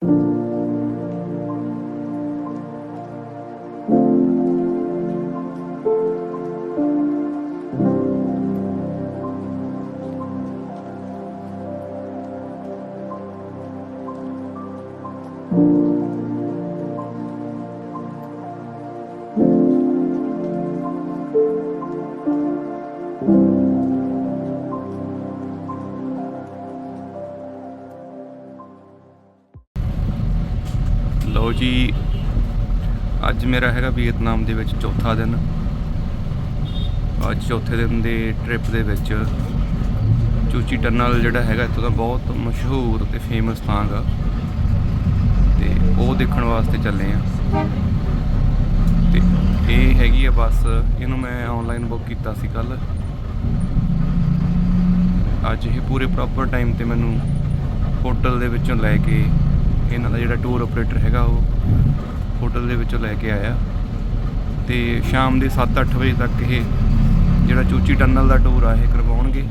ਲਓ ਜੀ, ਅੱਜ ਮੇਰਾ ਹੈਗਾ ਵੀਅਤਨਾਮ ਦੇ ਵਿੱਚ ਚੌਥਾ ਦਿਨ। ਅੱਜ ਚੌਥੇ ਦਿਨ ਦੇ ਟ੍ਰਿਪ ਦੇ ਵਿੱਚ ਚੂਚੀ ਟਨਲ ਜਿਹੜਾ ਹੈਗਾ ਇੱਥੋਂ ਦਾ ਬਹੁਤ ਮਸ਼ਹੂਰ ਅਤੇ ਫੇਮਸ ਥਾਂ ਗਾ, ਅਤੇ ਉਹ ਦੇਖਣ ਵਾਸਤੇ ਚੱਲੇ ਹਾਂ। ਅਤੇ ਇਹ ਹੈਗੀ ਆ ਬੱਸ, ਇਹਨੂੰ ਮੈਂ ਔਨਲਾਈਨ ਬੁੱਕ ਕੀਤਾ ਸੀ ਕੱਲ੍ਹ। ਅੱਜ ਇਹ ਪੂਰੇ ਪ੍ਰੋਪਰ ਟਾਈਮ 'ਤੇ ਮੈਨੂੰ ਹੋਟਲ ਦੇ ਵਿੱਚੋਂ ਲੈ ਕੇ, ਇਹਨਾਂ ਦਾ ਜਿਹੜਾ ਟੂਰ ਆਪਰੇਟਰ ਹੈਗਾ ਉਹ ਹੋਟਲ ਦੇ ਵਿੱਚੋਂ ਲੈ ਕੇ ਆਇਆ, ਅਤੇ ਸ਼ਾਮ ਦੇ 7-8 ਵਜੇ ਤੱਕ ਇਹ ਜਿਹੜਾ ਚੂਚੀ ਟਨਲ ਦਾ ਟੂਰ ਆ ਇਹ ਕਰਵਾਉਣਗੇ।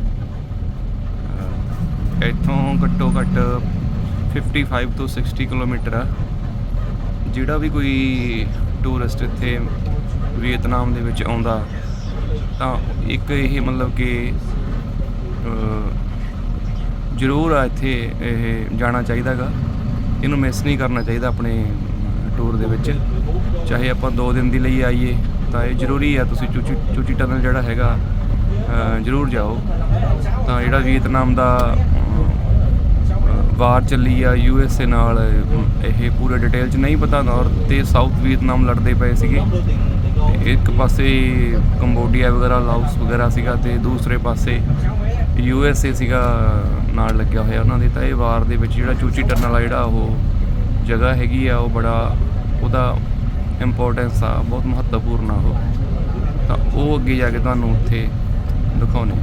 ਇੱਥੋਂ ਘੱਟੋ ਘੱਟ 55 ਤੋਂ 60 ਕਿਲੋਮੀਟਰ ਆ। ਜਿਹੜਾ ਵੀ ਕੋਈ ਟੂਰਿਸਟ ਇੱਥੇ ਵੀਅਤਨਾਮ ਦੇ ਵਿੱਚ ਆਉਂਦਾ ਤਾਂ ਇੱਕ ਇਹ ਮਤਲਬ ਕਿ ਜ਼ਰੂਰ ਆ ਇੱਥੇ ਇਹ ਜਾਣਾ ਚਾਹੀਦਾ ਗਾ। ਇਹਨੂੰ ਮਿਸ ਨਹੀਂ ਕਰਨਾ ਚਾਹੀਦਾ ਆਪਣੇ ਟੂਰ ਦੇ ਵਿੱਚ। ਚਾਹੇ ਆਪਾਂ 2 ਦਿਨ ਦੀ ਲਈ ਆਈਏ ਤਾਂ ਇਹ ਜ਼ਰੂਰੀ ਆ, ਤੁਸੀਂ ਚੂਚੀ ਟਨਲ ਜਿਹੜਾ ਹੈਗਾ ਜ਼ਰੂਰ ਜਾਓ। ਤਾਂ ਜਿਹੜਾ ਵੀਅਤਨਾਮ ਦਾ ਵਾਰ ਚੱਲੀ ਆ USA ਨਾਲ, ਇਹ ਪੂਰੇ ਡਿਟੇਲ 'ਚ ਨਹੀਂ ਪਤਾ। ਨਾਰਥ ਅਤੇ ਸਾਊਥ ਵੀਅਤਨਾਮ ਲੜਦੇ ਪਏ ਸੀਗੇ। ਇੱਕ ਪਾਸੇ ਕੰਬੋਡੀਆ ਵਗੈਰਾ, ਲਾਓਸ ਵਗੈਰਾ ਸੀਗਾ, ਅਤੇ ਦੂਸਰੇ ਪਾਸੇ USA ਸੀਗਾ ਨਾਲ ਲੱਗਿਆ ਹੋਇਆ ਉਹਨਾਂ ਦੇ। ਤਾਂ ਇਹ ਵਾਰ ਦੇ ਵਿੱਚ ਜਿਹੜਾ ਚੂਚੀ ਟਨਲ ਆ, ਜਿਹੜਾ ਉਹ ਜਗ੍ਹਾ ਹੈਗੀ ਆ, ਉਹ ਬੜਾ ਉਹਦਾ ਇੰਪੋਰਟੈਂਸ ਆ, ਬਹੁਤ ਮਹੱਤਵਪੂਰਨ ਆ ਉਹ। ਤਾਂ ਉਹ ਅੱਗੇ ਜਾ ਕੇ ਤੁਹਾਨੂੰ ਉੱਥੇ ਦਿਖਾਉਂਦੇ ਆ।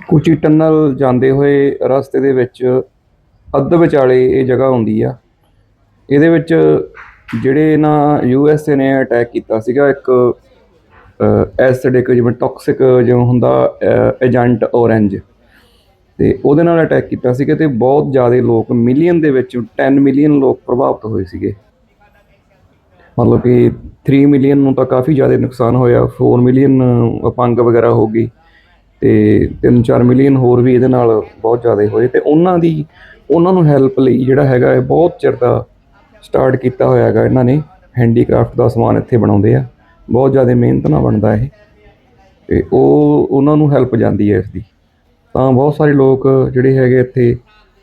ਚੂਚੀ ਟਨਲ ਜਾਂਦੇ ਹੋਏ ਰਸਤੇ ਦੇ ਵਿੱਚ ਅੱਧ ਵਿਚਾਲੇ ਇਹ ਜਗ੍ਹਾ ਆਉਂਦੀ ਆ। ਇਹਦੇ ਵਿੱਚ ਜਿਹੜੇ ਨਾ USA ਨੇ ਅਟੈਕ ਕੀਤਾ ਸੀਗਾ, ਇੱਕ ਐਸਿਡ, ਇੱਕ ਜਿਵੇਂ ਟੌਕਸਿਕ ਜਿਵੇਂ ਹੁੰਦਾ ਏਜੰਟ ਔਰੇਂਜ, ਅਤੇ ਉਹਦੇ ਨਾਲ ਅਟੈਕ ਕੀਤਾ ਸੀਗਾ। ਅਤੇ ਬਹੁਤ ਜ਼ਿਆਦਾ ਲੋਕ, ਮਿਲੀਅਨ ਦੇ ਵਿੱਚ 10 ਮਿਲੀਅਨ ਲੋਕ ਪ੍ਰਭਾਵਿਤ ਹੋਏ ਸੀਗੇ। ਮਤਲਬ ਕਿ 3 ਮਿਲੀਅਨ ਨੂੰ ਤਾਂ ਕਾਫੀ ਜ਼ਿਆਦਾ ਨੁਕਸਾਨ ਹੋਇਆ, 4 ਮਿਲੀਅਨ ਅਪੰਗ ਵਗੈਰਾ ਹੋ ਗਈ, ਅਤੇ 3-4 ਮਿਲੀਅਨ ਹੋਰ ਵੀ ਇਹਦੇ ਨਾਲ ਬਹੁਤ ਜ਼ਿਆਦਾ ਹੋਏ। ਅਤੇ ਉਹਨਾਂ ਨੂੰ ਹੈਲਪ ਲਈ ਜਿਹੜਾ ਹੈਗਾ ਇਹ ਬਹੁਤ ਚਿਰ ਦਾ ਸਟਾਰਟ ਕੀਤਾ ਹੋਇਆ ਹੈਗਾ ਇਹਨਾਂ ਨੇ। ਹੈਂਡੀਕ੍ਰਾਫਟ ਦਾ ਸਮਾਨ ਇੱਥੇ ਬਣਾਉਂਦੇ ਆ, ਬਹੁਤ ਜ਼ਿਆਦਾ ਮਿਹਨਤ ਨਾਲ ਬਣਦਾ ਇਹ, ਅਤੇ ਉਹਨਾਂ ਨੂੰ ਹੈਲਪ ਜਾਂਦੀ ਹੈ ਇਸਦੀ। ਤਾਂ ਬਹੁਤ ਸਾਰੇ ਲੋਕ ਜਿਹੜੇ ਹੈਗੇ ਇੱਥੇ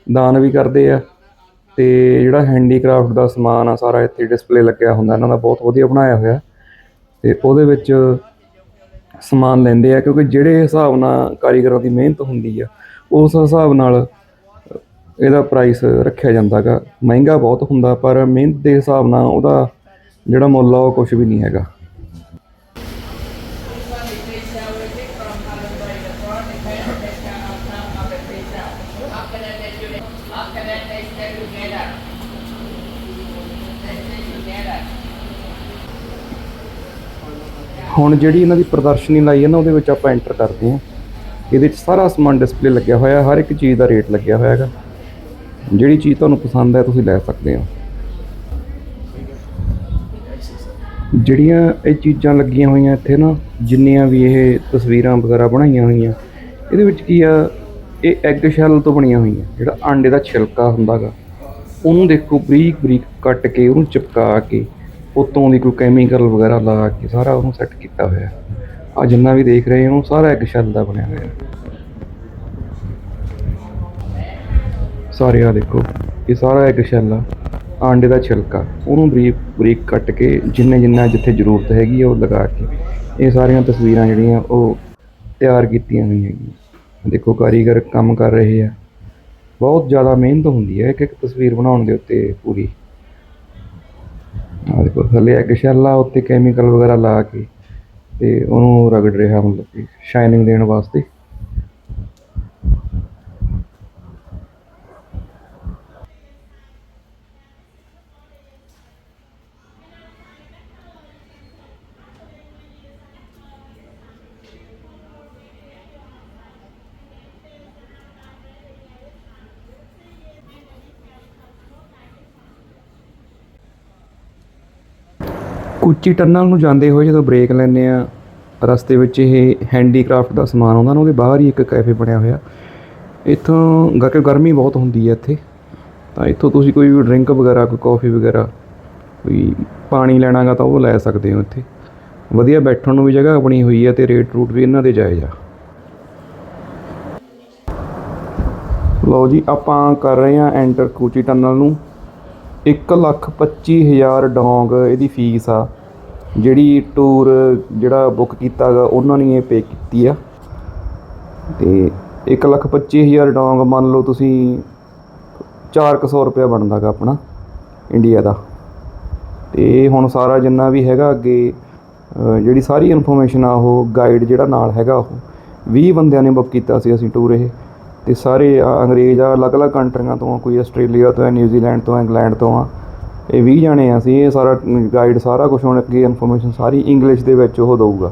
ਦਾਨ ਵੀ ਕਰਦੇ ਆ, ਅਤੇ ਜਿਹੜਾ ਹੈਂਡੀਕ੍ਰਾਫਟ ਦਾ ਸਮਾਨ ਆ ਸਾਰਾ ਇੱਥੇ ਡਿਸਪਲੇ ਲੱਗਿਆ ਹੁੰਦਾ ਇਹਨਾਂ ਦਾ, ਬਹੁਤ ਵਧੀਆ ਬਣਾਇਆ ਹੋਇਆ। ਅਤੇ ਉਹਦੇ ਵਿੱਚ ਸਮਾਨ ਲੈਂਦੇ ਆ, ਕਿਉਂਕਿ ਜਿਹੜੇ ਹਿਸਾਬ ਨਾਲ ਕਾਰੀਗਰਾਂ ਦੀ ਮਿਹਨਤ ਹੁੰਦੀ ਆ ਉਸ ਹਿਸਾਬ ਨਾਲ ਇਹਦਾ ਪ੍ਰਾਈਸ ਰੱਖਿਆ ਜਾਂਦਾ ਗਾ। ਮਹਿੰਗਾ ਬਹੁਤ ਹੁੰਦਾ, ਪਰ ਮਿਹਨਤ ਦੇ ਹਿਸਾਬ ਨਾਲ ਉਹਦਾ ਜਿਹੜਾ ਮੁੱਲ ਆ ਉਹ ਕੁਛ ਵੀ ਨਹੀਂ ਹੈਗਾ। ਹੁਣ ਜਿਹੜੀ ਇਹਨਾਂ ਦੀ ਪ੍ਰਦਰਸ਼ਨੀ ਲਾਈ ਹੈ ਨਾ, ਉਹਦੇ ਵਿੱਚ ਆਪਾਂ ਐਂਟਰ ਕਰਦੇ ਹਾਂ। ਇਹਦੇ 'ਚ ਸਾਰਾ ਸਮਾਨ ਡਿਸਪਲੇ ਲੱਗਿਆ ਹੋਇਆ, ਹਰ ਇੱਕ ਚੀਜ਼ ਦਾ ਰੇਟ ਲੱਗਿਆ ਹੋਇਆ ਹੈਗਾ। ਜਿਹੜੀ ਚੀਜ਼ ਤੁਹਾਨੂੰ ਪਸੰਦ ਹੈ ਤੁਸੀਂ ਲੈ ਸਕਦੇ ਹੋ। ਜਿਹੜੀਆਂ ਇਹ ਚੀਜ਼ਾਂ ਲੱਗੀਆਂ ਹੋਈਆਂ ਇੱਥੇ ਨਾ, ਜਿੰਨੀਆਂ ਵੀ ਇਹ ਤਸਵੀਰਾਂ ਵਗੈਰਾ ਬਣਾਈਆਂ ਹੋਈਆਂ, ਇਹਦੇ ਵਿੱਚ ਕੀ ਆ, ਇਹ ਐਗ ਸ਼ੈਲ ਤੋਂ ਬਣੀਆਂ ਹੋਈਆਂ। ਜਿਹੜਾ ਆਂਡੇ ਦਾ ਛਿਲਕਾ ਹੁੰਦਾ ਗਾ, ਉਹਨੂੰ ਦੇਖੋ ਬਰੀਕ ਬਰੀਕ ਕੱਟ ਕੇ, ਉਹਨੂੰ ਚਿਪਕਾ ਕੇ, ਉੱਤੋਂ ਦੀ ਕੋਈ ਕੈਮੀਕਲ ਵਗੈਰਾ ਲਾ ਕੇ ਸਾਰਾ ਉਹਨੂੰ ਸੈੱਟ ਕੀਤਾ ਹੋਇਆ। ਆਹ ਜਿੰਨਾ ਵੀ ਦੇਖ ਰਹੇ ਹੋ ਸਾਰਾ ਐਗ ਸ਼ੈਲ ਦਾ ਬਣਿਆ ਹੋਇਆ ਸਾਰੇ। ਆਹ ਦੇਖੋ, ਇਹ ਸਾਰਾ ਐਗ ਸ਼ੈਲ ਆ, ਆਂਡੇ ਦਾ ਛਿਲਕਾ, ਉਹਨੂੰ ਬਰੀਕ ਬਰੀਕ ਕੱਟ ਕੇ ਜਿੰਨਾ ਜਿੱਥੇ ਜ਼ਰੂਰਤ ਹੈਗੀ ਆ ਉਹ ਲਗਾ ਕੇ ਇਹ ਸਾਰੀਆਂ ਤਸਵੀਰਾਂ ਜਿਹੜੀਆਂ ਉਹ ਤਿਆਰ ਕੀਤੀਆਂ ਹੋਈਆਂ ਹੈਗੀਆਂ। ਦੇਖੋ ਕਾਰੀਗਰ ਕੰਮ ਕਰ ਰਹੇ ਆ, ਬਹੁਤ ਜ਼ਿਆਦਾ ਮਿਹਨਤ ਹੁੰਦੀ ਹੈ ਇੱਕ ਇੱਕ ਤਸਵੀਰ ਬਣਾਉਣ ਦੇ ਉੱਤੇ ਪੂਰੀ। ਆਹ ਦੇਖੋ ਥੱਲੇ ਐਗ ਸ਼ੈਲ ਆ, ਉੱਤੇ ਕੈਮੀਕਲ ਵਗੈਰਾ ਲਾ ਕੇ ਅਤੇ ਉਹਨੂੰ ਰਗੜ ਰਿਹਾ, ਮਤਲਬ ਕਿ ਸ਼ਾਈਨਿੰਗ ਦੇਣ ਵਾਸਤੇ। ਕੁਚੀ ਟਨਲ ਨੂੰ ਜਾਂਦੇ ਹੋਏ ਜਦੋਂ ਬ੍ਰੇਕ ਲੈਂਦੇ ਆ ਰਸਤੇ ਵਿੱਚ ਇਹ ਹੈਂਡੀਕ੍ਰਾਫਟ ਦਾ ਸਮਾਨ ਆਉਂਦਾ ਨਾ, ਉਹਦੇ ਬਾਹਰ ਹੀ ਇੱਕ ਕੈਫੇ ਬਣਿਆ ਹੋਇਆ। ਇੱਥੋਂ ਕਰਕੇ ਗਰਮੀ ਬਹੁਤ ਹੁੰਦੀ ਹੈ ਇੱਥੇ, ਤਾਂ ਇੱਥੋਂ ਤੁਸੀਂ ਕੋਈ ਵੀ ਡਰਿੰਕ ਵਗੈਰਾ, ਕੋਈ ਕੌਫੀ ਵਗੈਰਾ, ਕੋਈ ਪਾਣੀ ਲੈਣਾ ਗਾ ਤਾਂ ਉਹ ਲੈ ਸਕਦੇ ਹੋ। ਇੱਥੇ ਵਧੀਆ ਬੈਠਣ ਨੂੰ ਵੀ ਜਗ੍ਹਾ ਬਣੀ ਹੋਈ ਹੈ ਅਤੇ ਰੇਟ ਰੂਟ ਵੀ ਇਹਨਾਂ ਦੇ ਜਾਇਜ਼ ਆ। ਲਓ ਜੀ, ਆਪਾਂ ਕਰ ਰਹੇ ਹਾਂ ਐਂਟਰ ਕੁਚੀ ਟਨਲ ਨੂੰ। 1,25,000 ਡੋਂਗ ਇਹਦੀ ਫੀਸ ਆ, ਜਿਹੜੀ ਟੂਰ ਜਿਹੜਾ ਬੁੱਕ ਕੀਤਾ ਗਾ ਉਹਨਾਂ ਨੇ ਇਹ ਪੇ ਕੀਤੀ ਆ। ਅਤੇ 1,25,000 ਡੋਂਗ ਮੰਨ ਲਓ ਤੁਸੀਂ 400 ਰੁਪਇਆ ਬਣਦਾ ਗਾ ਆਪਣਾ ਇੰਡੀਆ ਦਾ। ਅਤੇ ਹੁਣ ਸਾਰਾ ਜਿੰਨਾ ਵੀ ਹੈਗਾ ਅੱਗੇ ਜਿਹੜੀ ਸਾਰੀ ਇਨਫੋਰਮੇਸ਼ਨ ਆ ਉਹ ਗਾਈਡ ਜਿਹੜਾ ਨਾਲ ਹੈਗਾ ਉਹ 20 ਬੰਦਿਆਂ ਨੇ ਬੁੱਕ ਕੀਤਾ ਸੀ ਅਸੀਂ ਟੂਰ ਇਹ। ਅਤੇ ਸਾਰੇ ਅੰਗਰੇਜ਼ ਆ, ਅਲੱਗ-ਅਲੱਗ ਕੰਟਰੀਆਂ ਤੋਂ ਆ, ਕੋਈ ਆਸਟ੍ਰੇਲੀਆ ਤੋਂ ਹੈ, ਨਿਊਜ਼ੀਲੈਂਡ ਤੋਂ, ਇੰਗਲੈਂਡ ਤੋਂ ਆ। ਇਹ 20 ਜਣੇ ਆ ਅਸੀਂ। ਇਹ ਸਾਰਾ ਗਾਈਡ ਸਾਰਾ ਕੁਛ ਹੁਣ ਅੱਗੇ ਇਨਫੋਰਮੇਸ਼ਨ ਸਾਰੀ ਇੰਗਲਿਸ਼ ਦੇ ਵਿੱਚ ਉਹ ਦਊਗਾ।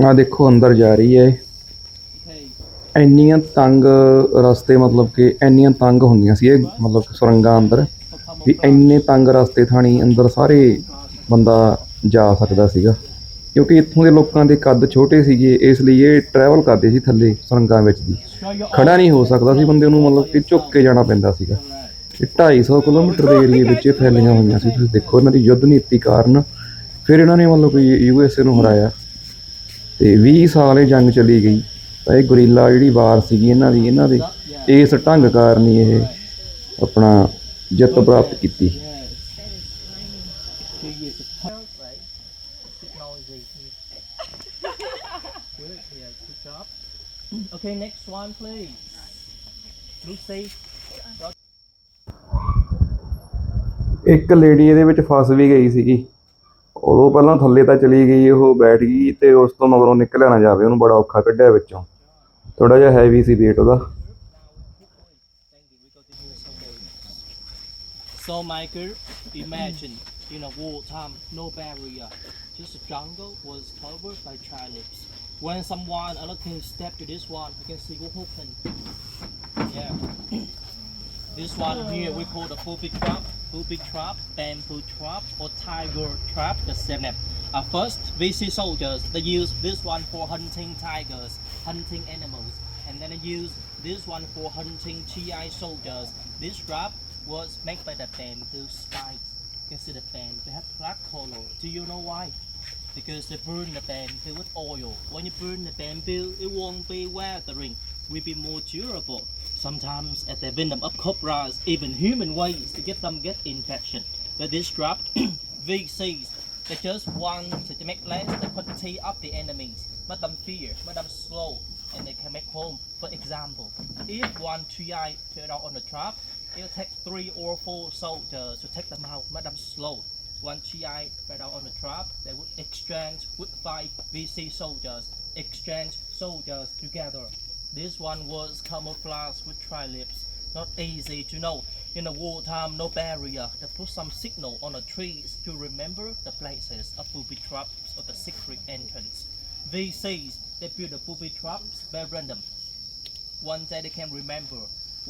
ਆਹ ਦੇਖੋ ਅੰਦਰ ਜਾ ਰਹੀ ਹੈ। ਇੰਨੀਆਂ ਤੰਗ ਰਸਤੇ, ਮਤਲਬ ਕਿ ਇੰਨੀਆਂ ਤੰਗ ਹੁੰਦੀਆਂ ਸੀ ਇਹ, ਮਤਲਬ ਸੁਰੰਗਾਂ ਅੰਦਰ ਵੀ ਇੰਨੇ ਤੰਗ ਰਸਤੇ ਥਾਣੀ ਅੰਦਰ ਸਾਰੇ ਬੰਦਾ ਜਾ ਸਕਦਾ ਸੀਗਾ, ਕਿਉਂਕਿ ਇੱਥੋਂ ਦੇ ਲੋਕਾਂ ਦੇ ਕੱਦ ਛੋਟੇ ਸੀਗੇ, ਇਸ ਲਈ ਇਹ ਟਰੈਵਲ ਕਰਦੇ ਸੀ ਥੱਲੇ ਸੁਰੰਗਾਂ ਵਿੱਚ ਦੀ। ਖੜਾ ਨਹੀਂ ਹੋ ਸਕਦਾ ਸੀ ਬੰਦੇ ਨੂੰ, ਮਤਲਬ ਕਿ ਝੁੱਕ ਕੇ ਜਾਣਾ ਪੈਂਦਾ ਸੀਗਾ। ਇਹ 250 ਕਿਲੋਮੀਟਰ ਦੇ ਏਰੀਏ ਵਿੱਚ ਇਹ ਫੈਲੀਆਂ ਹੋਈਆਂ ਸੀ। ਤੁਸੀਂ ਦੇਖੋ ਇਹਨਾਂ ਦੀ ਯੁੱਧ ਨੀਤੀ ਕਾਰਨ ਫਿਰ ਇਹਨਾਂ ਨੇ ਮਤਲਬ ਕਿ USA ਨੂੰ ਹਰਾਇਆ ਅਤੇ 20 ਸਾਲ ਇਹ ਜੰਗ ਚਲੀ ਗਈ। ਤਾਂ ਇਹ ਗੁਰੀਲਾ ਜਿਹੜੀ ਵਾਰ ਸੀਗੀ ਇਹਨਾਂ ਦੇ ਇਸ ਢੰਗ ਕਾਰਨ ਹੀ ਇਹ ਆਪਣਾ ਜਿੱਤ ਪ੍ਰਾਪਤ ਕੀਤੀ। Okay, next one, please. Lucy. ਇੱਕ ਲੇਡੀ ਇਹਦੇ ਵਿੱਚ ਫਸ ਵੀ ਗਈ ਸੀਗੀ। ਉਦੋਂ ਪਹਿਲਾਂ ਥੱਲੇ ਤਾਂ ਚਲੀ ਗਈ, ਉਹ ਬੈਠ ਗਈ ਅਤੇ ਉਸ ਤੋਂ ਮਗਰੋਂ ਨਿਕਲਿਆ ਨਾ ਜਾਵੇ, ਉਹਨੂੰ ਬੜਾ ਔਖਾ ਕੱਢਿਆ ਵਿੱਚੋਂ। ਥੋੜ੍ਹਾ ਜਿਹਾ ਹੈਵੀ ਸੀ ਵੇਟ ਉਹਦਾ। So, Michael, imagine in a wartime, no barrier, just the jungle was covered by tribes. When someone looking step to this one, you can see what happened. Yeah. This one here we call the booby trap, bamboo trap, or tiger trap, the same name. First, we see soldiers, they use this one for hunting tigers, hunting animals, and then they use this one for hunting GI soldiers. This trap was made by the bamboo spikes. You can see the bamboo have black color. Do you know why? Because they burn the bamboo with oil. When you burn the bamboo, it won't be weathering, will be more durable. Sometimes at the venom of cobras, even human ways to get infection. But this trap, VCs, they just want to make less the quantity of the enemies, make them fear, make them slow, and they can make home. For example, if one GI put out on the trap, it'll take 3 or 4 soldiers to take them out, make them slow. One GI put out on the trap, they would exchange with 5 VC soldiers, exchange soldiers together. This one was camouflaged with tri-lips. Not easy to know. In the wartime, no barrier. They put some signal on the trees to remember the places of booby traps or the secret entrance. VCs, they build the booby traps by random. One day they can remember.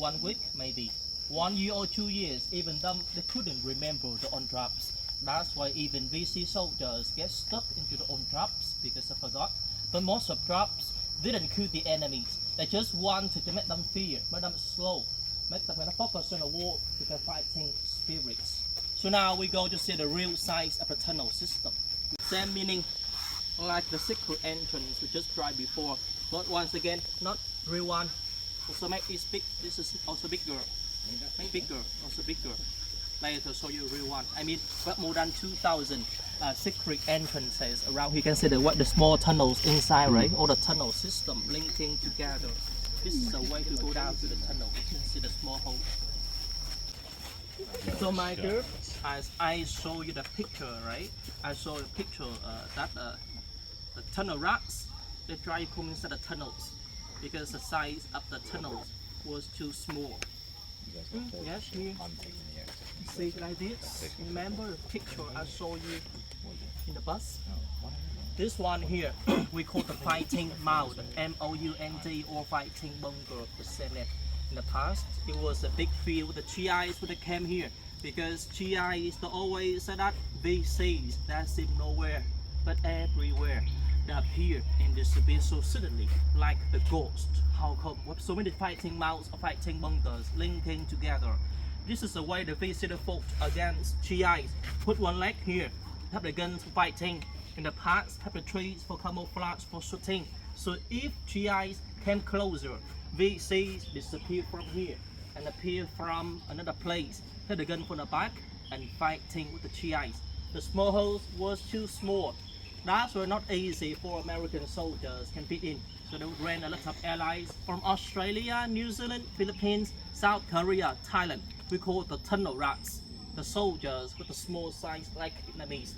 1 week, maybe. 1 year or 2 years, even them, they couldn't remember the on traps. That's why even VC soldiers get stuck into the on traps because they forgot. But most of traps didn't kill the enemies. They just wanted to make them fear, make them slow, make them focus on the war with their fighting spirits. So now we go to see the real size of the tunnel system. Same meaning like the secret entrance we just tried before, but once again, not real one. Also make it big. This is also bigger. Make bigger, also bigger. Later show you a real one. I mean, got more than 2,000 secret entrances around. You can see the small tunnels inside, right? All the tunnel system linking together. This is a way to go down to the tunnel. You can see the small hole. So Michael, as I show you the picture, right? I show you a picture that the tunnel rats, they try to come inside the tunnels because the size of the tunnels was too small. Yes, here. See like this. Remember the picture I showed you in the bus? This one here we call the fighting mound, MOUND, or fighting bunker, the same name. In the past, it was a big field with the GIs when they came here, because GIs they always said that VCs that seem nowhere but everywhere. They appear and disappear so suddenly, like the ghost. How come? With so many fighting mouths or fighting bunkers linking together. This is the way the visitor fought against GIs. Put one leg here, have the guns for fighting. In the past, have the trees for camouflage for shooting. So if GIs came closer, VCs disappear from here and appear from another place. Have the gun from the back and fighting with the GIs. The small holes was too small. That's were not easy for American soldiers can fit in. So they would rent a lot of airlines from Australia, New Zealand, Philippines, South Korea, Thailand. We call the tunnel rats. The soldiers with the small size like Vietnamese.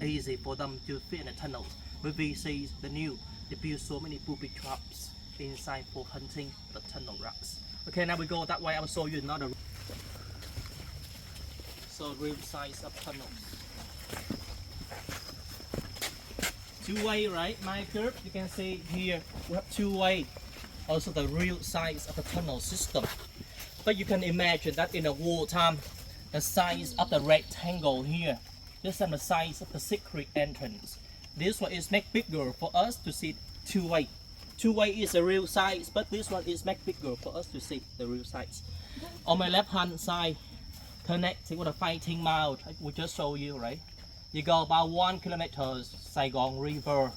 Easy for them to fit in the tunnels. With VCs, the new, they build so many booby traps inside for hunting the tunnel rats. Okay, now we go that way. I will show you another. So real size of tunnels. Two-way, right, Michael? You can see here we have two-way. Also the real size of the tunnel system. But you can imagine that in the wartime, the size of the rectangle here, this is the size of the secret entrance. This one is made bigger for us to see two-way. Two-way is a real size, but this one is made bigger for us to see the real size. On my left-hand side, connecting with a fighting mouth, I will just show you, right? You go about 1 kilometer Saigon River.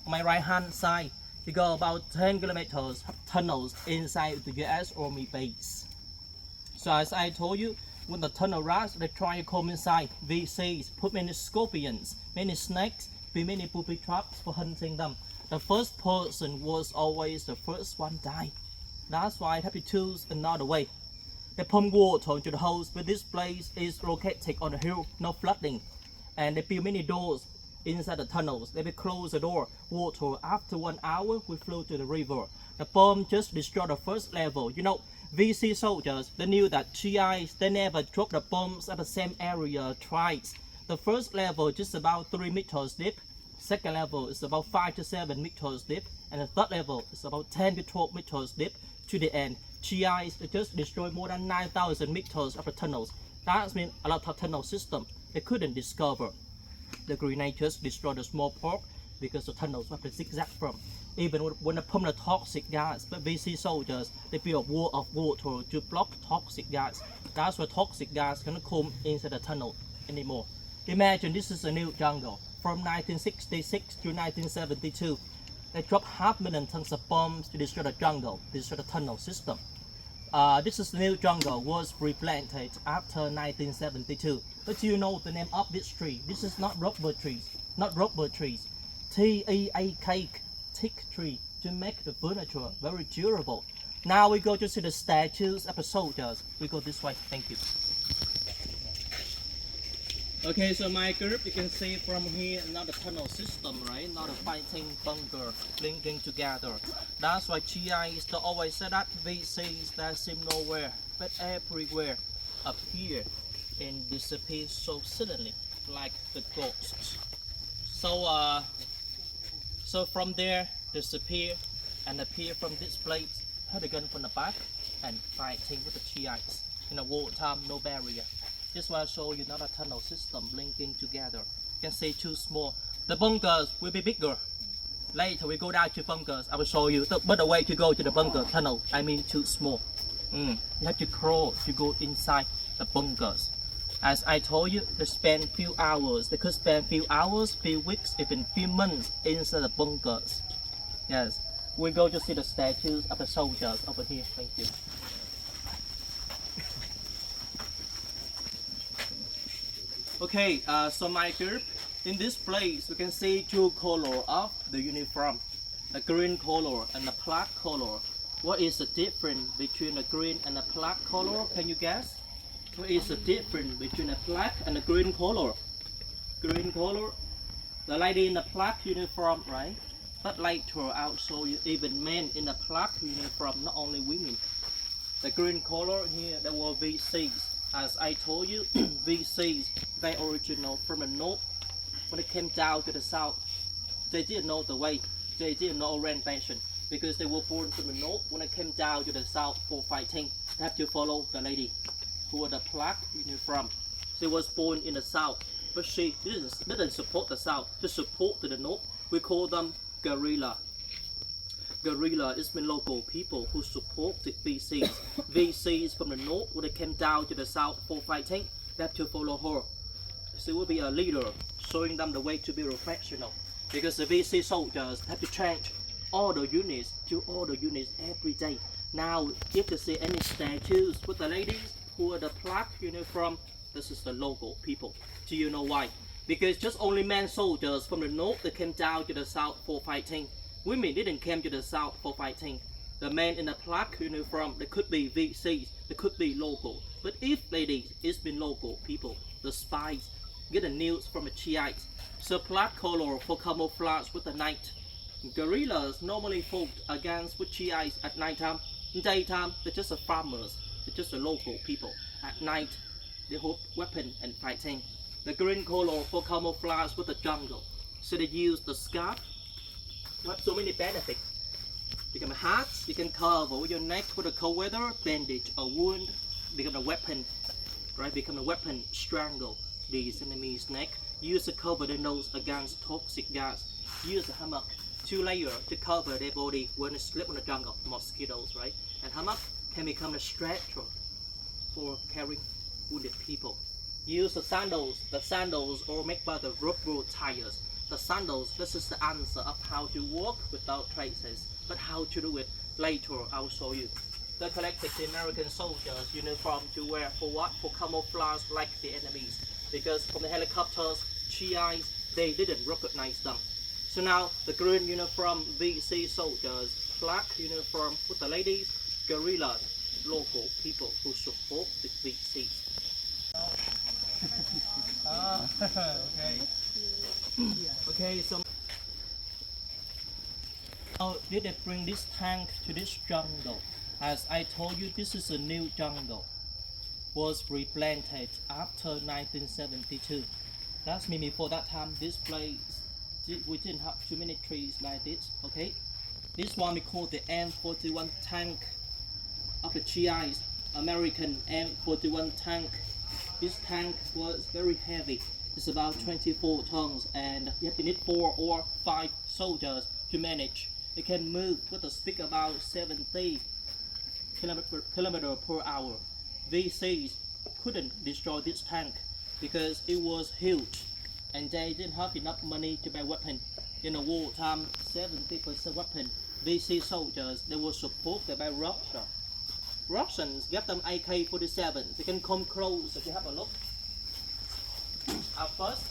On my right hand side, you go about 10 kilometers tunnels inside the US Army base. So as I told you, when the tunnel rats, they try to come inside, VCs put many scorpions, many snakes, be many booby traps for hunting them. The first person was always the first one die. That's why I have to choose another way. They pump water into the holes, but this place is located on a hill, no flooding. And they build many doors inside the tunnels. They will close the door. Water after 1 hour will flow to the river. The bomb just destroyed the first level. You know, VC soldiers, they knew that GIs, they never drop the bombs at the same area twice. The first level just about 3 meters deep. Second level is about 5 to 7 meters deep. And the third level is about 10 to 12 meters deep. To the end, GIs they just destroyed more than 9,000 meters of the tunnels. That means a lot of tunnel system they couldn't discover. The grenadiers destroyed the small part because the tunnels were zigzag from. Even when they pump the toxic gas, but VC soldiers they built a wall of water to block toxic gas. That's why toxic gas cannot come inside the tunnel anymore. Imagine this is a new jungle from 1966 to 1972. They dropped 500,000 tons of bombs to destroy the jungle, destroy the tunnel system. This is the new jungle was replanted after 1972. But you know the name of this tree? This is not rubber trees, not rubber trees. TEAK, teak tree, to make the furniture very durable. Now we go to see the statues of the soldiers. We go this way. Thank you. Okay, so my group, you can see from here another tunnel system, right? Not a fighting bunker linking together. That's why GIs they always said that VCs that seem nowhere but everywhere appear and disappear so suddenly, like the ghosts. So from there disappear and appear from this place, had a gun from the back and fighting with the GIs. In a wartime, no barrier. This will show you another tunnel system linking together. You can see too small. The bunkers will be bigger. Later we go down to bunkers. I will show you. But the way to go to the bunker tunnel, I mean too small. You have to crawl to go inside the bunkers. As I told you, they spend few hours. They could spend few hours, few weeks, even few months inside the bunkers. Yes, we go to see the statues of the soldiers over here. Thank you. Okay, so my group, in this place we can see two colors of the uniform, the green color and the black color. What is the difference between the green and the black color? Can you guess? What is the difference between the black and the green color? Green color, the lady in the black uniform, right? But later I'll show you even men in the black uniform, not only women. The green color here, there were VCs. As I told you, VCs, they original from the north. When it came down to the south, they didn't know the way, they didn't know orientation. because they were born from the north. When they came down to the south for fighting, they have to follow the lady who had a plaque uniform. She was born in the south, but she didn't support the south, to support the north. We call them guerrilla. Guerrilla is the local people who supported VCs. VCs from the north, when they came down to the south for fighting, they have to follow her. She will be a leader, showing them the way to be professional. Because the VC soldiers have to change all the units to all the units every day. Now, if you see any statues with the ladies who are the plaque uniform, this is the local people. Do you know why? Because just only men soldiers from the north that came down to the south for fighting. Women didn't come to the south for fighting. The men in the plaque uniform, they could be VCs, they could be local. But if ladies, it's been local people, the spies, get the news from the Shiites. So plaque color for camouflage with the night. Guerrillas normally fought against with Shiites at night time. In daytime, they're just the farmers, they're just the local people. At night, they hold weapon and fighting. The green color for camouflage with the jungle. So they use the scarf. Have so many benefits. Become a hat, you can cover your neck with a cold weather, bandage a wound, become a weapon, right? Become a weapon, strangle these enemies' neck. Use to cover their nose against toxic gas. Use a hammock, 2 layers to cover their body when they sleep in the jungle, mosquitoes, right? And hammock can become a stretcher for carrying wounded people. Use the sandals are made by the rubber tires. The sandals, this is the answer of how to walk without traces, but how to do it later I'll show you. They collected the American soldiers' uniform to wear for what? For camouflage like the enemies. Because from the helicopters, Shiites, they didn't recognize them. So now the green uniform VC soldiers, black uniform with the ladies, guerrillas, local people who support the VCs. Okay. Okay, so now did they bring this tank to this jungle? As I told you, this is a new jungle. Was replanted after 1972. That's mean before that time, this place we didn't have too many trees like this. Okay, this one we call the M41 tank of the Shiites, American M41 tank. This tank was very heavy. It's about 24 tons, and you have to need 4 or 5 soldiers to manage. It can move with a speed about 70 kilometer per hour. VCs couldn't destroy this tank because it was huge, and they didn't have enough money to buy weapons. In the wartime, 70% weapon. VC soldiers, they were supported by Russia. Russians gave them AK-47. They can come close if you have a look. At first,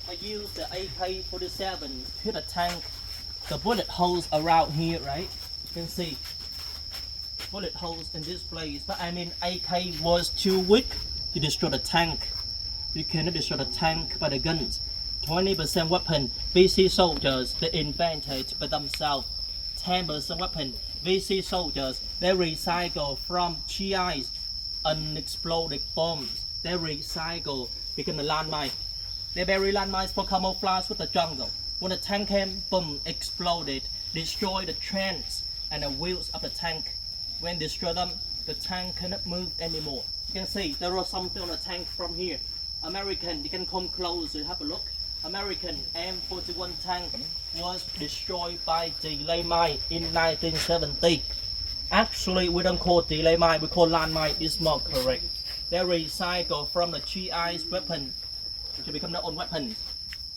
I used the AK-47 to hit a tank. The bullet holes around here, right? You can see bullet holes in this place. But I mean, AK was too weak to destroy the tank. You cannot destroy the tank by the guns. 20% weapon, VC soldiers, they invented by themselves. 10% weapon, VC soldiers, they recycle from Shiites unexploded bombs. They recycle, become a landmine. They bury landmines for camouflage with the jungle. When the tank came, boom, exploded, destroyed the trains and the wheels of the tank. When destroy them, the tank cannot move anymore. You can see there was something on the tank from here. American, you can come close and have a look. American M41 tank was destroyed by delay mine in 1970. Actually, we don't call delay mine, we call landmine. It's more correct. They recycle from the Shiites weapon to become their own weapons.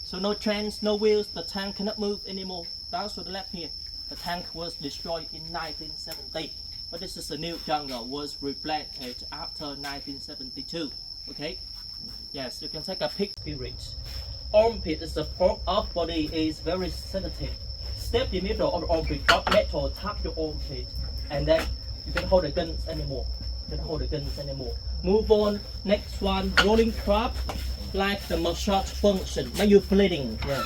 So no trains, no wheels, the tank cannot move anymore. That's what left here. The tank was destroyed in 1970. But this is a new jungle, was replanted after 1972. Okay? Yes, you can take a peek. Spirit. Armpit is the part of body is very sensitive. Step in the middle of the armpit, drop metal, tap your armpit, and then you can hold the guns anymore. You can hold the guns anymore. Move on. Next one, rolling trap, like the massage function. Now you're bleeding. Yeah.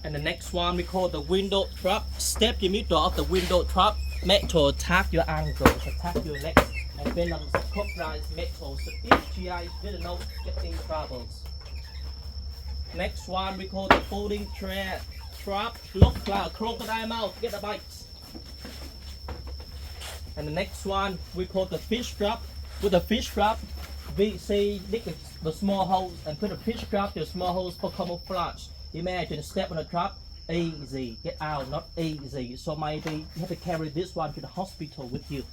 And the next one we call the window trap. Step in the middle of the window trap. Metal tap your ankles, tap your legs, and bend them copperized metal. So if GI didn't know, get in troubles. Next one we call the folding trap. Look like a crocodile mouth. Get the bites. And the next one we call the fish trap. With the fish trap, we say dig the small holes and put a fish trap to the small holes for camouflage. Imagine step on the trap, easy, get out, not easy. So maybe you have to carry this one to the hospital with you.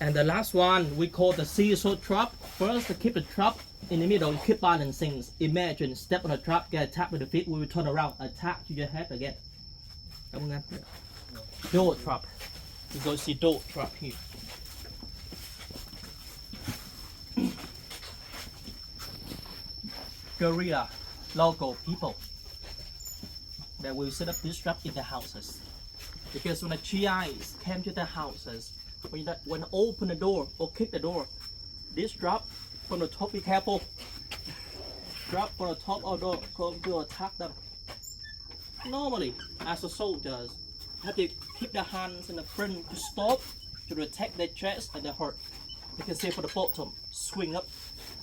And the last one we call the seesaw trap. First, to keep the trap in the middle, you keep balancing. Imagine step on the trap, get attacked with the feet, we will turn around, attack to your head again. Door trap. You go see door trap here. Guerrilla local people that will set up this trap in the houses. Because when the GIs came to the houses, when you open the door or kick the door, this trap from the top, be careful. Drop from the top of the door, come to attack them. Normally, as a soldiers, you have to keep the hands in the front to stop, to protect their chest and their heart. You can see for the bottom, swing up,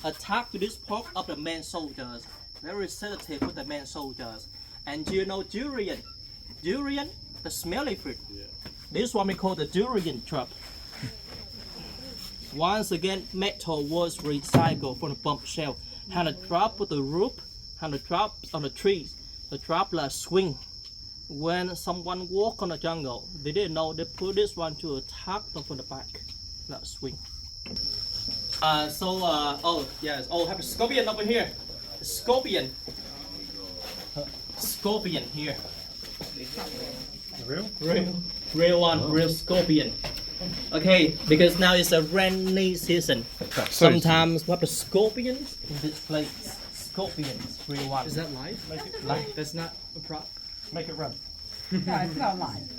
attack to this part of the men soldiers. Very sensitive with the men soldiers. And do you know durian? Durian, the smelly fruit. Yeah. This one we call the durian trap. Once again, metal was recycled from the bomb shell. And the trap with the roof, and the traps on the trees. The trap like swing. When someone walk on the jungle, they didn't know they put this one to attack them from the back. Like swing. Oh yes, have a scorpion over here. Scorpion. Scorpion here. Real one, real scorpion. Okay, because now it's a rainy season. Sometimes we have the scorpions in this place. Scorpions, real one. Is that live? Live. That's not a prop? Make it run. No, it's not alive.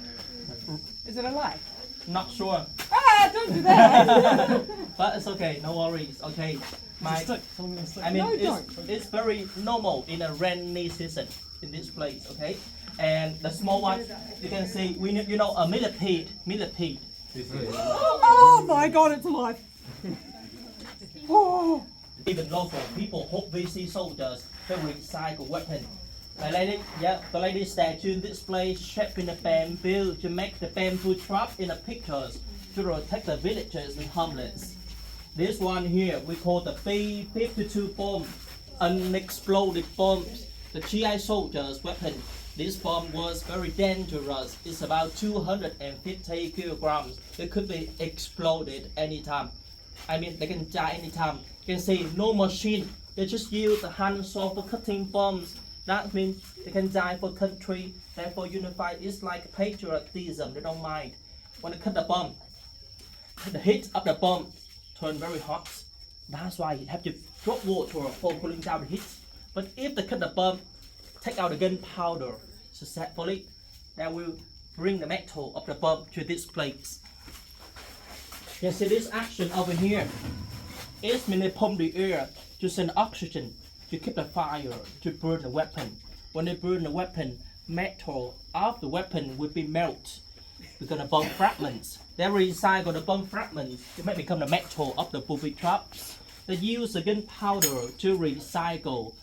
Is it alive? Not sure. Ah, don't do that! But it's okay, no worries. Okay, I mean, No, it's very normal in a rainy season in this place. Okay, and the small one you can see. You know a millipede. Oh my god, it's alive! Oh. Even local people hope they see soldiers they recycle weapon. The lady statue in this place shaped in a bamboo to make the bamboo trap in the pictures to protect the villages and hamlets. This one here we call the B-52 bomb, unexploded bombs. The GI soldiers' weapon. This bomb was very dangerous. It's about 250 kilograms. It could be exploded anytime. I mean, they can die anytime. You can see no machine. They just use the handsaw for cutting bombs. That means they can die for country. Therefore, unified is like patriotism. They don't mind. When they cut the bomb, the heat of the bomb turn very hot. That's why you have to drop water for cooling down the heat. But if they cut the bomb, take out the gunpowder successfully, that will bring the metal of the bomb to this place. You can see this action over here. It's mainly pump the air to send oxygen to keep the fire to burn the weapon. When they burn the weapon, metal of the weapon will be melted. Because the bomb fragments, they recycle the bomb fragments to make become the metal of the booby traps. They use the gunpowder to recycle,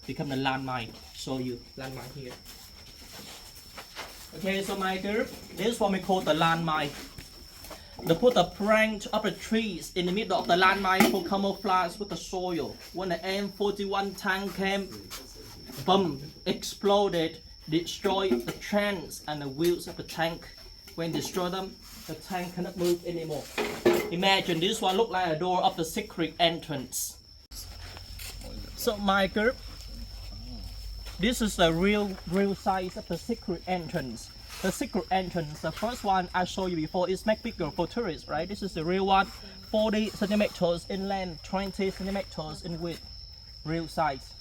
become the landmine. Show you landmine here. Okay, so my group, this one we call the landmine. They put the branch of the trees in the middle of the landmine for camouflage with the soil. When the M41 tank came, boom, exploded, destroyed the trans and the wheels of the tank. When destroy them, the tank cannot move anymore. Imagine this one look like a door of the secret entrance. So my group, this is the real size of the secret entrance. The secret entrance, the first one I showed you before, is make bigger for tourists, right? This is the real one, 40 centimeters in length, 20 centimeters in width, real size.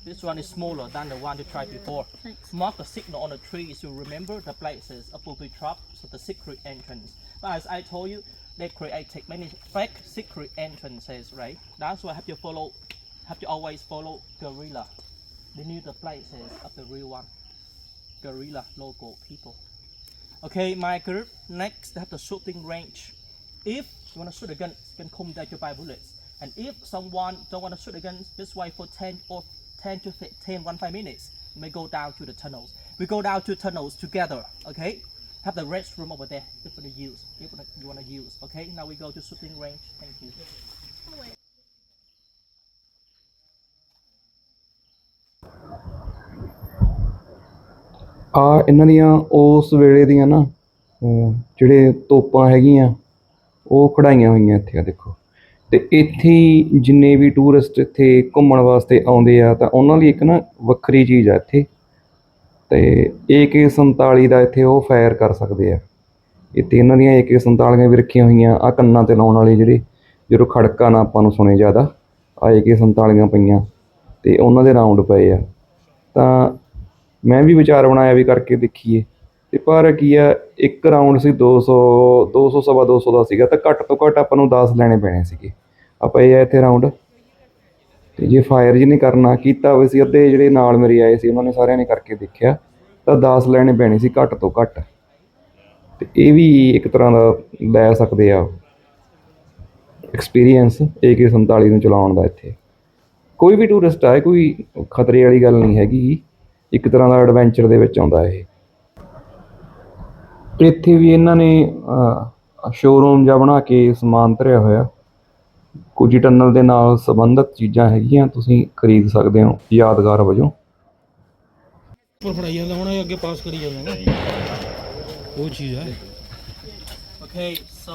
This one is smaller than the one you tried before. Mark the signal on the trees to remember the places of booby traps of the secret entrance. But as I told you, they created many fake secret entrances, right? That's why have to always follow guerrilla. They knew the places of the real one. Guerrilla local people. Okay, my group, next they have the shooting range. If you want to shoot a gun, you can come there to buy bullets. And if someone don't want to shoot a gun, just wait for 10 or 10 to 15, 5 minutes. We may go down to the tunnels. We go down to tunnels together, okay? Have the restroom over there if you want to use. If you want to use, okay? Now we go to shooting range. Thank you. ਆ ਇਹਨਾਂ ਦੀਆਂ ਉਸ ਵੇਲੇ ਦੀਆਂ ਨਾ ਜਿਹੜੇ ਤੋਪਾਂ ਹੈਗੀਆਂ ਉਹ ਖੜਾਈਆਂ ਹੋਈਆਂ ਇੱਥੇ ਆ ਦੇਖੋ। ਤੇ ਇੱਥੇ ਹੀ ਜਿੰਨੇ ਵੀ ਟੂਰਿਸਟ ਇੱਥੇ ਘੁੰਮਣ ਵਾਸਤੇ ਆਉਂਦੇ ਆ ਤਾਂ ਉਹਨਾਂ ਲਈ ਇੱਕ ਨਾ ਵੱਖਰੀ ਚੀਜ਼ ਆ ਇੱਥੇ। ਤੇ AK-47 ਦਾ ਇੱਥੇ ਉਹ ਫਾਇਰ ਕਰ ਸਕਦੇ ਆ। ਇੱਥੇ ਇਹਨਾਂ ਦੀਆਂ AK-47 ਵੀ ਰੱਖੀਆਂ ਹੋਈਆਂ ਆ ਕੰਨਾਂ 'ਤੇ ਲਾਉਣ ਵਾਲੇ ਜਿਹੜੇ ਜਦੋਂ ਖੜਕਾ ਨਾ ਆਪਾਂ ਨੂੰ ਸੁਣੇ ਜ਼ਿਆਦਾ ਆ AK-47 ਪਈਆਂ ਅਤੇ ਉਹਨਾਂ ਦੇ ਰਾਊਂਡ ਪਏ ਆ। ਤਾਂ ਮੈਂ ਵੀ ਵਿਚਾਰ ਬਣਾਇਆ ਵੀ ਕਰਕੇ ਦੇਖੀਏ ਅਤੇ ਪਰ ਕੀ ਆ ਇੱਕ ਰਾਊਂਡ ਸੀ 200 ਸਵਾ 200 ਦਾ ਸੀਗਾ ਤਾਂ ਘੱਟ ਤੋਂ ਘੱਟ ਆਪਾਂ ਨੂੰ 10 ਲੈਣੇ ਪੈਣੇ ਸੀਗੇ। ਆਪਾਂ ਇਹ ਆ ਇੱਥੇ ਰਾਊਂਡ ਅਤੇ ਜੇ ਫਾਇਰ ਜਿਹਨੇ ਕਰਨਾ ਕੀਤਾ ਹੋਵੇ ਸੀ ਅੱਧੇ ਜਿਹੜੇ ਨਾਲ ਮੇਰੇ ਆਏ ਸੀ ਉਹਨਾਂ ਨੇ ਸਾਰਿਆਂ ਨੇ ਕਰਕੇ ਦੇਖਿਆ ਤਾਂ 10 ਲੈਣੇ ਪੈਣੇ ਸੀ ਘੱਟ ਤੋਂ ਘੱਟ। ਅਤੇ ਇਹ ਵੀ ਇੱਕ ਤਰ੍ਹਾਂ ਦਾ ਲੈ ਸਕਦੇ ਆ ਐਕਸਪੀਰੀਅੰਸ AK-47 ਨੂੰ ਚਲਾਉਣ ਦਾ। ਇੱਥੇ ਕੋਈ ਵੀ ਟੂਰਿਸਟ ਆਏ ਕੋਈ ਖਤਰੇ ਵਾਲੀ ਗੱਲ ਨਹੀਂ ਹੈਗੀ, ਇੱਕ ਤਰ੍ਹਾਂ ਦਾ ਐਡਵੈਂਚਰ ਦੇ ਵਿੱਚ ਆਉਂਦਾ ਇਹ। ਇੱਥੇ ਵੀ ਇਹਨਾਂ ਨੇ ਸ਼ੋਰੂਮ ਜਿਹਾ ਬਣਾ ਕੇ ਸਮਾਨ ਧਰਿਆ ਹੋਇਆ। ਕੁਝ ਟਨਲ ਦੇ ਨਾਲ ਸੰਬੰਧਿਤ ਚੀਜ਼ਾਂ ਹੈਗੀਆਂ, ਤੁਸੀਂ ਖਰੀਦ ਸਕਦੇ ਹੋ ਯਾਦਗਾਰ ਵਜੋਂ। ਉੱਪਰ ਫੜਾਈ ਜਾਂਦਾ ਹੁਣ ਇਹ ਅੱਗੇ ਪਾਸ ਕਰੀ ਜਾਂਦਾ ਨਾ ਉਹ ਚੀਜ਼ ਹੈ। Okay, so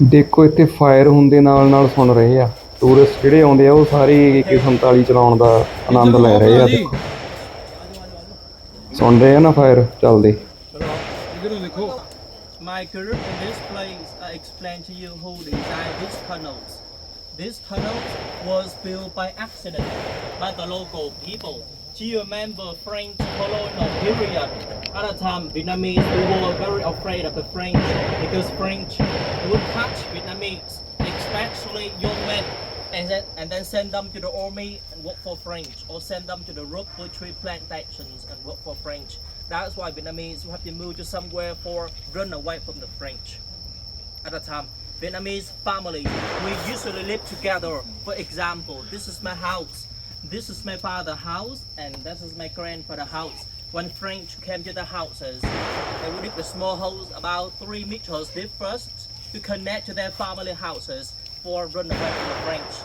ਦੇਖੋ ਇੱਥੇ ਫਾਇਰ ਹੁੰਦੇ ਨਾਲ ਨਾਲ ਸੁਣ ਰਹੇ ਆ ਟੂਰਿਸਟ ਜਿਹੜੇ ਆਉਂਦੇ ਆ ਉਹ ਸਾਰੇ AK-47 ਚਲਾਉਣ ਦਾ ਆਨੰਦ ਲੈ ਰਹੇ ਆ। ਦੇਖੋ ਸੁਣ ਰਹੇ ਆ ਨਾ ਫਾਇਰ ਚੱਲਦੇ। ਇਧਰੋਂ ਦੇਖੋ। my group in this place, I explain to you who designed these tunnels. This tunnel was built by accident by the local people. Do you remember French colonial period? At the time, Vietnamese were very afraid of the French because French would catch Vietnamese, especially young men, and then send them to the army and work for French, or send them to the rubber tree plantations and work for French. That's why Vietnamese have to move to somewhere for run away from the French. At the time, Vietnamese families, we usually live together. For example, this is my house, this is my father's house, and this is my grandfather's house. When French came to the houses, they would dig a small house about 3 meters deep first to connect to their family houses for run away from the French.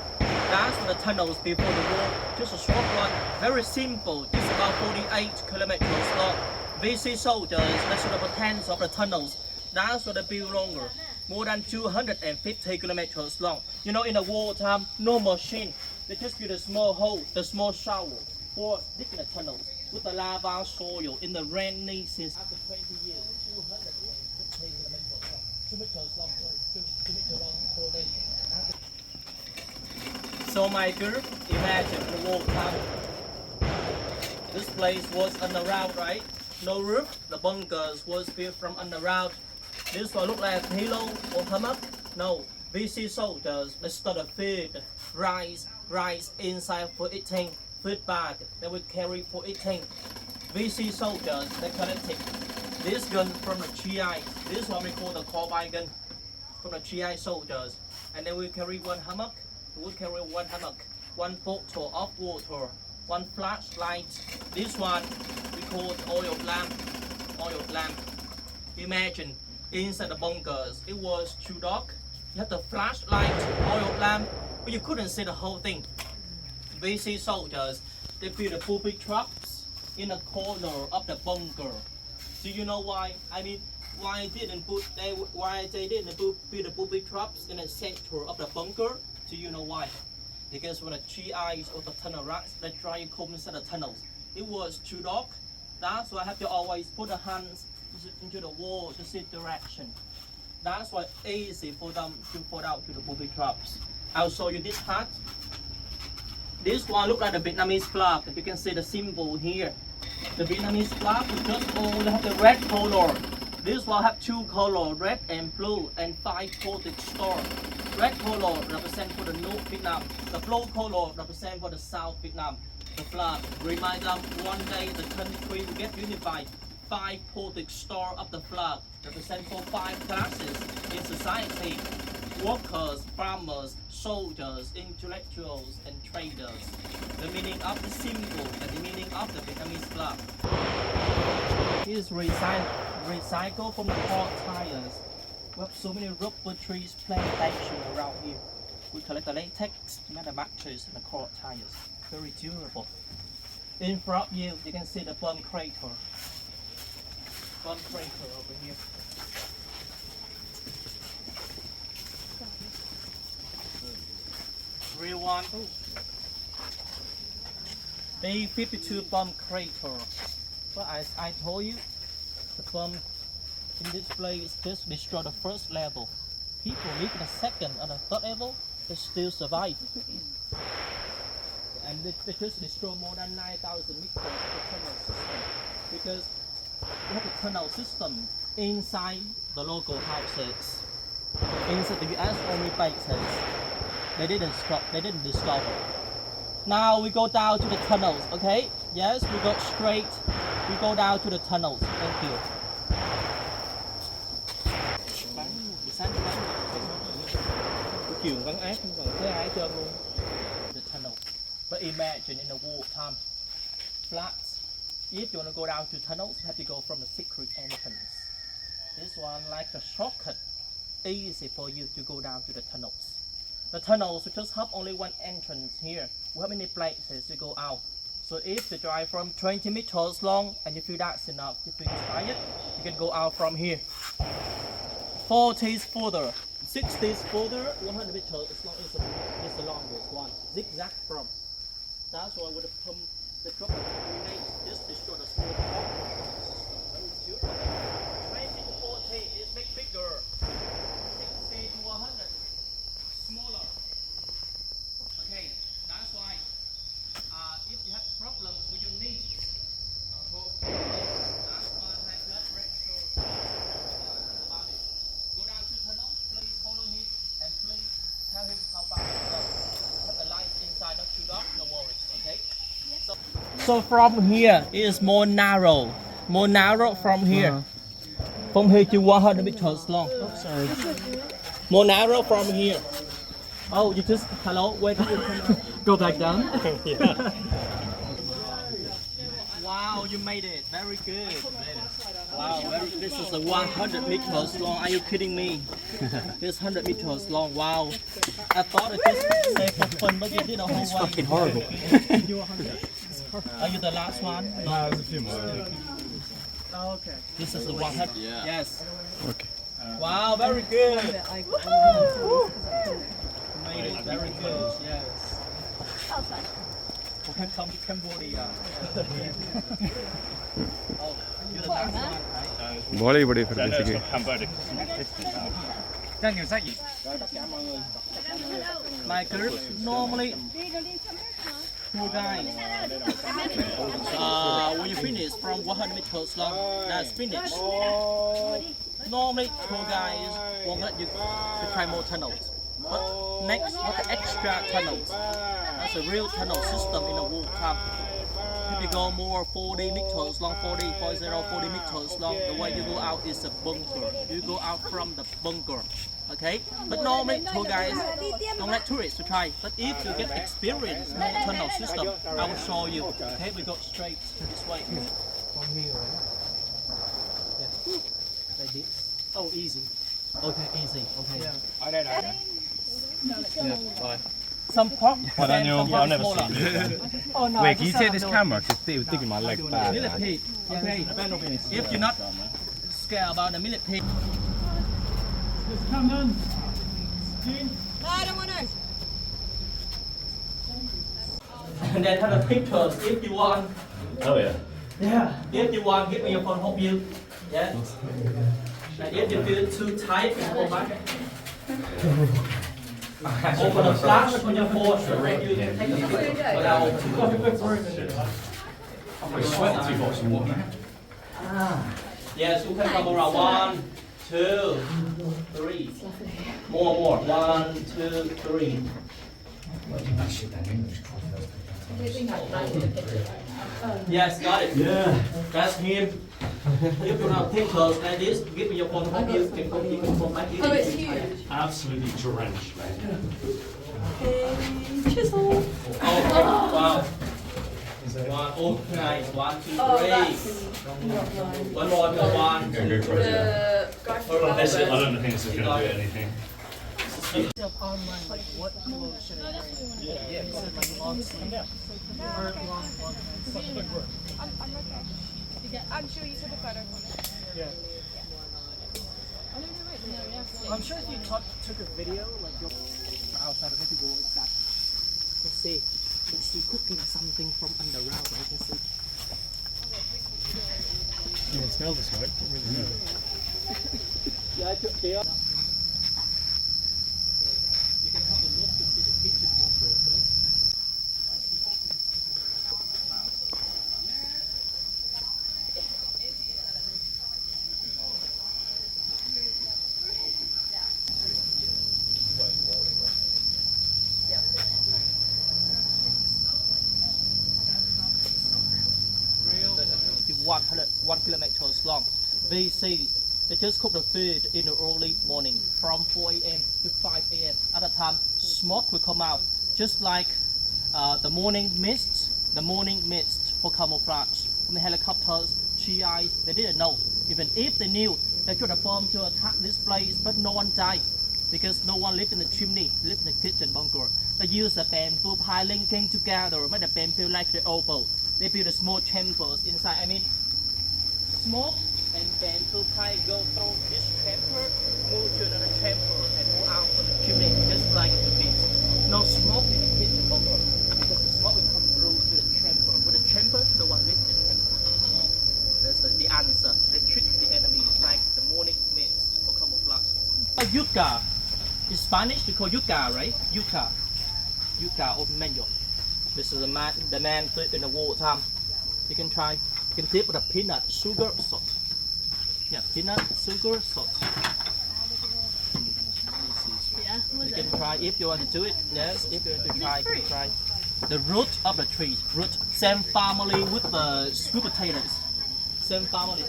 That's what the tunnels before the war, just a short one, very simple, just about 48 kilometers long. We see soldiers, that's sort of a tens of the tunnels. That's what they build longer, more than 250 kilometers long. You know, in the wartime, no machine. They just build a small hole, the small shower for digging the tunnels with the lava soil in the rainy season. After 20 years, 250 kilometers long, 2 meters long, sorry, 2 meters long per day. So my group, imagine the wartime. This place was underground, right? No roof. The bunkers was built from underground. This one look like a halo or hummock. No, we see soldiers. They start to feed rice inside for eating. Food bag they would carry for eating. We see soldiers. They collecting this gun from the GI. This one we call the carbine gun from the GI soldiers. And then we carry one hammock. We will carry one hammock, one bottle of water, one flashlight. This one we call oil lamp. Imagine inside the bunkers, it was too dark. You have the flashlight, oil lamp, but you couldn't see the whole thing. We see soldiers, they build the booby traps in the corner of the bunker. Do you know why? I mean, why they didn't build the booby traps in the center of the bunker? Do you know why? Because when the GIs or the tunnel rats, they try to come inside the tunnels. It was too dark. That's why I have to always put the hands into the wall to see direction. That's why it's easy for them to put out to the booby traps. I'll show you this hat. This one looks like the Vietnamese flag. If you can see the symbol here. The Vietnamese flag will just only have the red color. This one have 2 colors, red and blue, and 5 Baltic stars. Red color represent for the North Vietnam. The blue color represent for the South Vietnam. The flag remind them one day the country will get unified. 5 Baltic stars of the flag represent for 5 classes in society. workers, farmers, soldiers, intellectuals, and traders. The meaning of the symbol and the meaning of the Vietnamese flag. Is recycled from the car tires. We have so many rubber trees plantation around here. We collect the latex, manufactures, and the car tires. Very durable. In front of you, you can see the bomb crater. Bomb crater over here. Real one. B-52 bomb crater. But as I told you, the bomb in this place just destroyed the first level. People live in the second and the third level, they still survive. And they just destroyed more than 9,000 meters of the tunnel system. Because we have a tunnel system inside the local houses, inside the US Army bases. They didn't stop, they didn't discover. Now we go down to the tunnels, okay? Yes, we go straight. We go down to the tunnels. Thank you. The tunnel. But imagine in the wartime, flats. If you want to go down to tunnels, you have to go from a secret entrance. This one like a shortcut, easy for you to go down to the tunnels. The tunnels we just have only one entrance here. We have many places to go out. So if you drive from 20 meters long and you feel that's enough, if you're tired, you can go out from here. 40 further, 60 further, 100 meters as long as it's the longest one. Zigzag from. That's why with the pump, the drop grenade just destroy the small part. 20 to 40 is bigger. 60 to 100 smaller. Okay, that's why if you have problems with your knees, that's why I got retro about it. Go down to tunnel, please follow him and please tell him how far to go. Put the lights inside, not too dark, no worries, okay? So from here it is more narrow from here. From here to 100 meters long. Oh, sorry. More narrow from here. Oh, you just, hello, where did you come out? Go back down? Yeah. Wow, you made it. Very good. Wow, this is a 100 meters long. Are you kidding me? This 100 meters long. Wow. I thought it just safe for fun, but you did a whole one. It's fucking horrible. Are you the last one? No, there's a few more. Oh, okay. This is a 100. Yeah. Yes. Okay. Wow, very good. Made it very good, yes. We can come to Cambodia. Oh, you're the last one, right? Body body for basically. My group normally tour guide. When you finish from 100 meters long, that's finished. Normally tour guides won't let you to try more tunnels. But next, what the extra tunnels? That's a real tunnel system in the wartime. If you go more 40 meters long, 40 meters long, the way you go out is a bunker. You go out from the bunker, okay? But normally tour guides don't let tourists to try. But if you get experience more tunnel system, I will show you. Okay, we go straight this way. From here, right? Yeah. Like this. Oh, easy. Okay, easy. Okay. Yeah. I don't know. Yeah, bye. Some pop. Well, Daniel, I've never smaller. seen it. Oh no. Wait, can you take this camera? Because it's digging my leg bad. Millipede. Okay. If you're not scared about the millipede. Come on. No, I don't want to. And then have the pictures if you want. Oh yeah. Yeah. If you want, give me your phone, help you. Yeah. And if you feel too tight, go back. Open the flash on your phone. You can take the picture without opening. I'm sweating too much in water. Yes, you can come around. 1, 2, 3. More. 1, 2, 3. Yes, got it. Yeah. That's him. If you have pictures like this, give me your phone. You can come back here. Oh, it's huge. Absolutely drenched, mate. Chisel. Oh, wow. One, oh, nice. 1, 2, 3. Oh, that's not mine. One more, no, 1, 2, 3. The guy from I don't Melbourne. think this is going to do anything. Online, like what clothes should I wear? Yeah, is it like long sleeve? Or long sleeve? I'm okay. I'm sure you took a photo from it. Yeah. I'm sure if you took a video, like you're outside of it, you go exactly. Let's see cooking something from underground, I can see. You can smell the smoke. Yeah, I took care. You can have a look to see the kitchen wardrobe first. One kilometers long. They say they just cook the food in the early morning from 4 a.m. to 5 a.m. At a time, smoke will come out, just like the morning mist for camouflage. From the helicopters, GIs, they didn't know. Even if they knew, they could have bombed to attack this place, but no one died because no one lived in the chimney, lived in the kitchen bunker. They used the bamboo pile linking together, made the bamboo like the oval. They build a small chambers inside. I mean, smoke and bamboo pile go through this chamber, move to another chamber, and move out from the chimney, just like the beach. No smoke in the kitchen bunker because the smoke will come through to the chamber. With the chamber, no one lives in the chamber. That's the answer. They trick the enemy like the morning mist for camouflage. Yucca. In Spanish, we call yucca, right? Yucca. Yucca or mango. This is the man food in the wartime. You can try. You can dip with a peanut, sugar, salt. Yeah, peanut, sugar, salt. Yeah, You can try if you want to do it. Yes, if you want to try, you can try. The root of the tree. Root. Same family with the sweet potatoes. Same family.